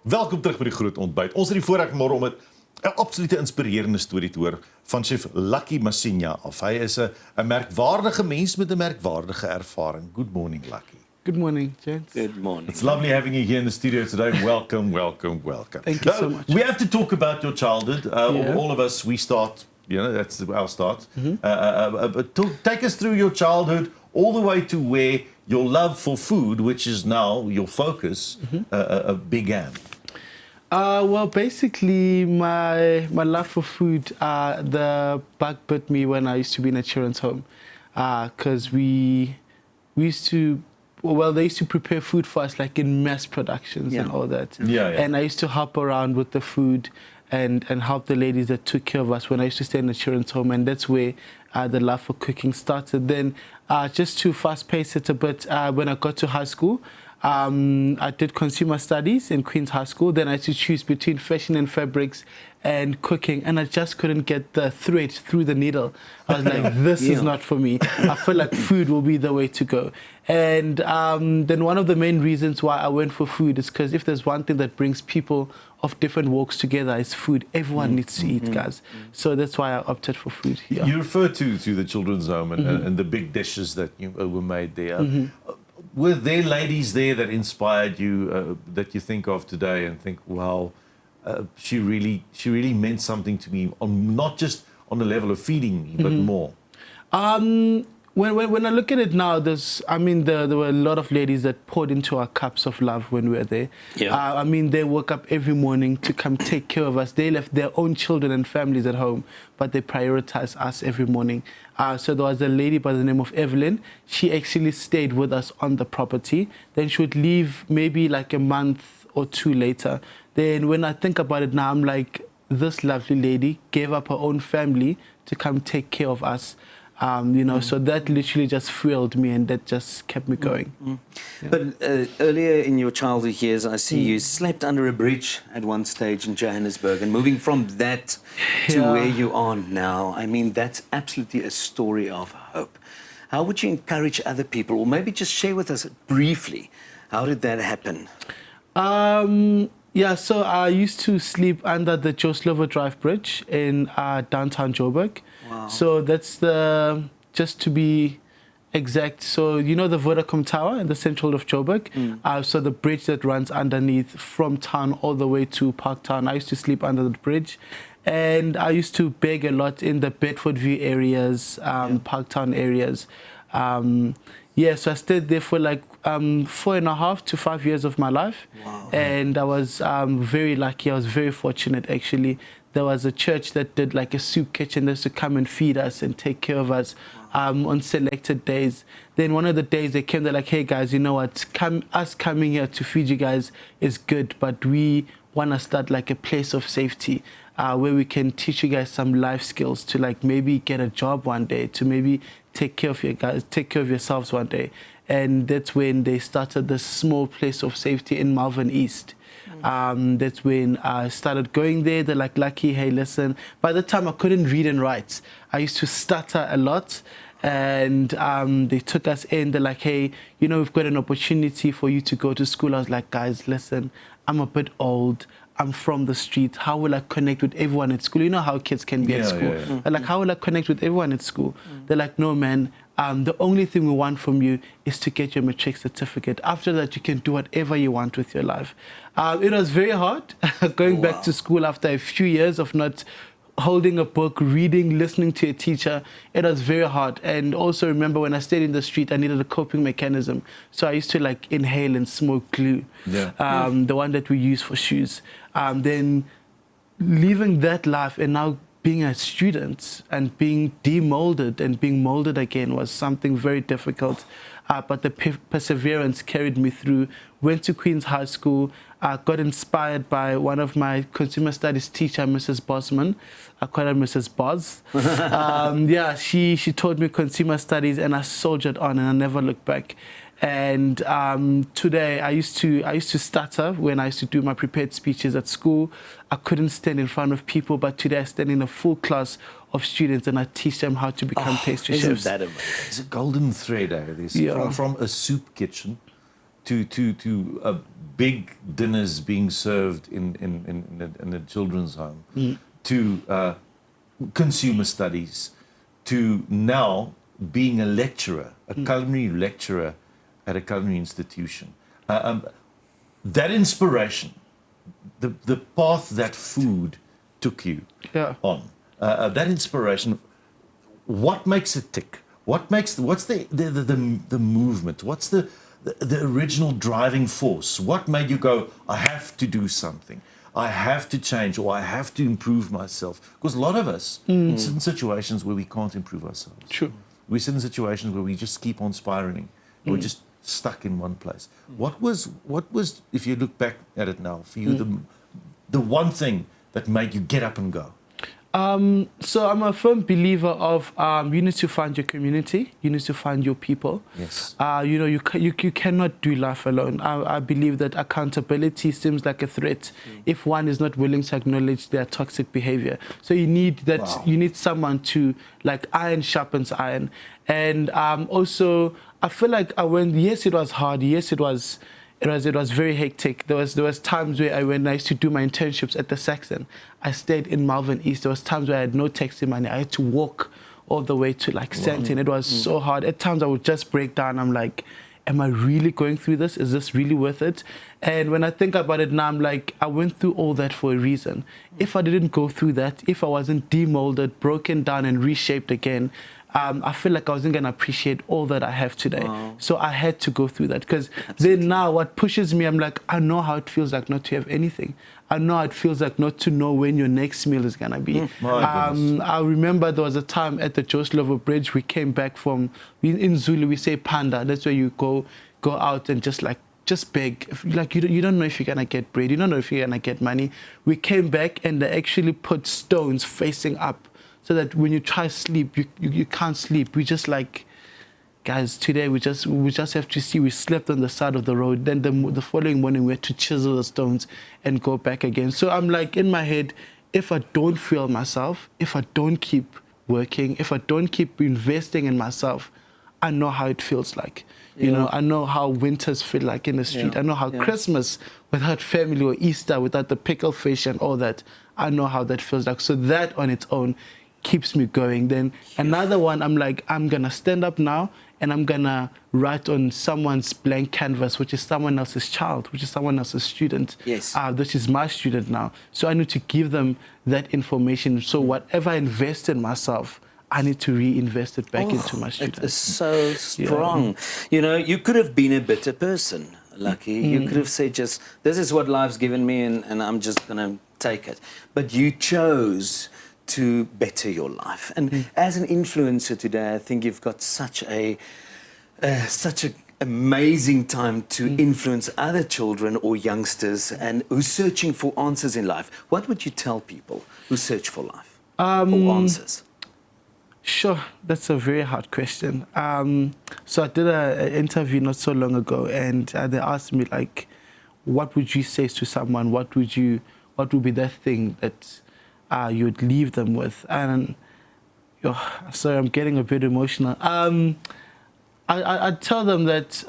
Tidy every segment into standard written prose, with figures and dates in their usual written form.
Welkom terug by die groot ontbyt. Ons het die voorreg môre om 'n absolute inspirerende storie te hoor van Sjef Lucky Masinya. Of hy is 'n merkwaardige mens met 'n merkwaardige ervaring. Good morning, Lucky. Good morning, gents. Good morning. It's lovely having you here in the studio today. Welcome, welcome, welcome. Thank you so much. We have to talk about your childhood. All of us, we start, that's our start. But take us through your childhood all the way to where your love for food, which is now your focus, began. Well, basically, my love for food, the bug bit me when I used to be in a children's home, because we used to, well, they used to prepare food for us like in mass productions and all that. And I used to hop around with the food and help the ladies that took care of us when I used to stay in the children's home, and that's where the love for cooking started. Then, just to fast pace it a bit, when I got to high school, I did consumer studies in Queen's High School. Then I had to choose between fashion and fabrics and cooking, and I just couldn't get the thread through the needle. I was like, this is not for me. I feel like food will be the way to go. And then one of the main reasons why I went for food is because if there's one thing that brings people of different walks together, is food. Everyone needs to eat, guys. So that's why I opted for food. You refer to the children's home and the big dishes that were made there. Were there ladies there that inspired you, that you think of today and think, wow, she really meant something to me, not just on the level of feeding me, but more? When I look at it now, there were a lot of ladies that poured into our cups of love when we were there. They woke up every morning to come take care of us. They left their own children and families at home, but they prioritized us every morning. So there was a lady by the name of Evelyn. She actually stayed with us on the property. Then she would leave maybe like a month or two later. Then when I think about it now, I'm like, this lovely lady gave up her own family to come take care of us. So that literally just fueled me, and that just kept me going. But earlier in your childhood years, I see you slept under a bridge at one stage in Johannesburg, and moving from that to where you are now, I mean, that's absolutely a story of hope. How would you encourage other people, or maybe just share with us briefly, how did that happen? So I used to sleep under the Joe Slovo Drive Bridge in downtown Joburg. Wow. So that's just to be exact, so you know the Vodacom Tower in the central of Joburg? So the bridge that runs underneath from town all the way to Parktown, I used to sleep under the bridge. And I used to beg a lot in the Bedfordview areas, Parktown areas. So I stayed there for like 4.5 to 5 years of my life. Wow. And I was very lucky. I was very fortunate, actually. There was a church that did like a soup kitchen that used to come and feed us and take care of us on selected days. Then one of the days they came, they're like, hey guys, you know what, us coming here to feed you guys is good, but we want to start like a place of safety where we can teach you guys some life skills to like maybe get a job one day, to maybe take care of yourselves one day. And that's when they started this small place of safety in Malvern East. That's when I started going there. They're like, Lucky, hey, listen. By the time I couldn't read and write, I used to stutter a lot. And they took us in. They're like, hey, we've got an opportunity for you to go to school. I was like, guys, listen, I'm a bit old. I'm from the street. How will I connect with everyone at school? You know how kids can be at school. They're like, how will I connect with everyone at school? They're like, no, man. The only thing we want from you is to get your matric certificate. After that, you can do whatever you want with your life. It was very hard going back to school after a few years of not holding a book, reading, listening to a teacher. It was very hard. And also remember when I stayed in the street, I needed a coping mechanism. So I used to like inhale and smoke glue, the one that we use for shoes. Then leaving that life and now being a student and being demolded and being molded again was something very difficult. But the perseverance carried me through. Went to Queen's High School, got inspired by one of my consumer studies teacher, Mrs. Bosman. I call her Mrs. Boz. She taught me consumer studies, and I soldiered on, and I never looked back. And today, I used to stutter when I used to do my prepared speeches at school. I couldn't stand in front of people, but today I stand in a full class of students and I teach them how to become pastry chefs. That amazing? It's a golden thread, this. From a soup kitchen to big dinners being served in a children's home, to consumer studies, to now being a lecturer, a culinary lecturer at a culinary institution. That inspiration, the path that food took you on, that inspiration, what makes it tick? What's the movement? What's the original driving force? What made you go, I have to do something, I have to change, or I have to improve myself? Because a lot of us sit in situations where we can't improve ourselves. True. We sit in situations where we just keep on spiraling. We're just stuck in one place. What was, if you look back at it now, for you, the one thing that made you get up and go? So I'm a firm believer of you need to find your community, you need to find your people. Yes. You know, you cannot do life alone. I believe that accountability seems like a threat if one is not willing to acknowledge their toxic behavior. So you need that. Wow. You need someone to, like, iron sharpens iron. And also, I feel like yes, it was hard. Yes, it was very hectic. There was times where when I used to do my internships at the Saxon, I stayed in Malvern East. There was times where I had no taxi money. I had to walk all the way to like Sandton. It was so hard. At times I would just break down. I'm like, am I really going through this? Is this really worth it? And when I think about it now, I'm like, I went through all that for a reason. If I didn't go through that, if I wasn't demolded, broken down and reshaped again, I feel like I wasn't going to appreciate all that I have today. Wow. So I had to go through that, because then now what pushes me, I'm like, I know how it feels like not to have anything. I know how it feels like not to know when your next meal is going to be. I remember there was a time at the Joslovo Bridge, we came back from, in Zulu we say panda, that's where you go out and just beg. Like you don't know if you're going to get bread, you don't know if you're going to get money. We came back and they actually put stones facing up, so that when you try sleep, you can't sleep. We just like, guys, today we just have to see. We slept on the side of the road. Then the following morning we had to chisel the stones and go back again. So I'm like, in my head, if I don't feel myself, if I don't keep working, if I don't keep investing in myself, I know how it feels like. You know, I know how winters feel like in the street. I know how Christmas without family, or Easter without the pickle fish and all that, I know how that feels like. So that on its own keeps me going. Then another one, I'm like, I'm gonna stand up now and I'm gonna write on someone's blank canvas, which is someone else's child, which is someone else's student. Yes. This is my student now. So I need to give them that information. So whatever I invest in myself, I need to reinvest it back into my students. It is so strong. You know, you could have been a better person, Lucky. You could have said just, this is what life's given me and I'm just gonna take it. But you chose to better your life. And as an influencer today, I think you've got such an amazing time to influence other children or youngsters and who's searching for answers in life. What would you tell people who search for life, for answers? Sure, that's a very hard question. So I did an interview not so long ago, and they asked me, like, what would you say to someone? What would be that thing that you'd leave them with? And sorry, I'm getting a bit emotional. I'd tell them that,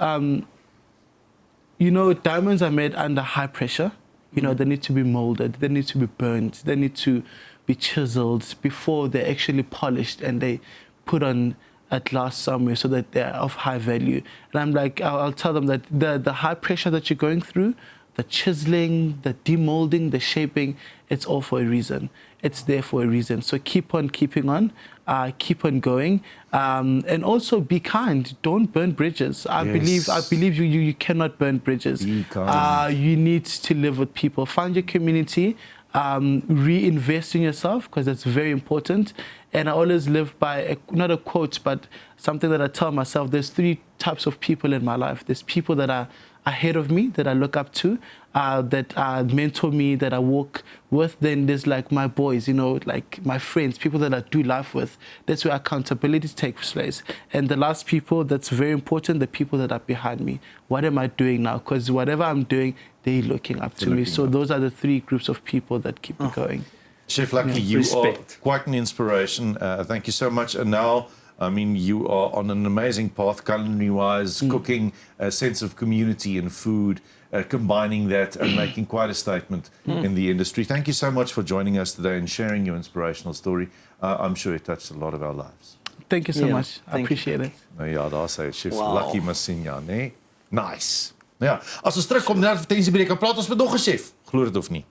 you know, diamonds are made under high pressure. You know, they need to be molded, they need to be burnt, they need to be chiseled before they're actually polished and they put on a glass somewhere so that they're of high value. And I'm like, I'll tell them that the high pressure that you're going through, the chiseling, the demolding, the shaping, it's all for a reason. It's there for a reason. So keep on keeping on, keep on going, and also be kind. Don't burn bridges. I believe you cannot burn bridges. Be kind. You need to live with people. Find your community. Reinvest in yourself, because that's very important. And I always live by not a quote, but something that I tell myself. There's 3 types of people in my life. There's people that are ahead of me, that I look up to, that mentor me, that I walk with. Then there's like my boys, you know, like my friends, people that I do life with. That's where accountability takes place. And the last people, that's very important, the people that are behind me. What am I doing now? Because whatever I'm doing, they're looking up to me. So those are the 3 groups of people that keep me going. Sjef Lucky, you are quite an inspiration. Thank you so much. And now I mean, you are on an amazing path, culinary-wise, cooking, a sense of community and food, combining that and making quite a statement in the industry. Thank you so much for joining us today and sharing your inspirational story. I'm sure it touched a lot of our lives. Thank you so much. I appreciate it. Nou ja, daar sê Sjef Lucky Masinya, né? Nice. Nou ja, as ons terugkom na die advertensiebreek, dan praat ons met nog 'n chef. Glo dit of nie.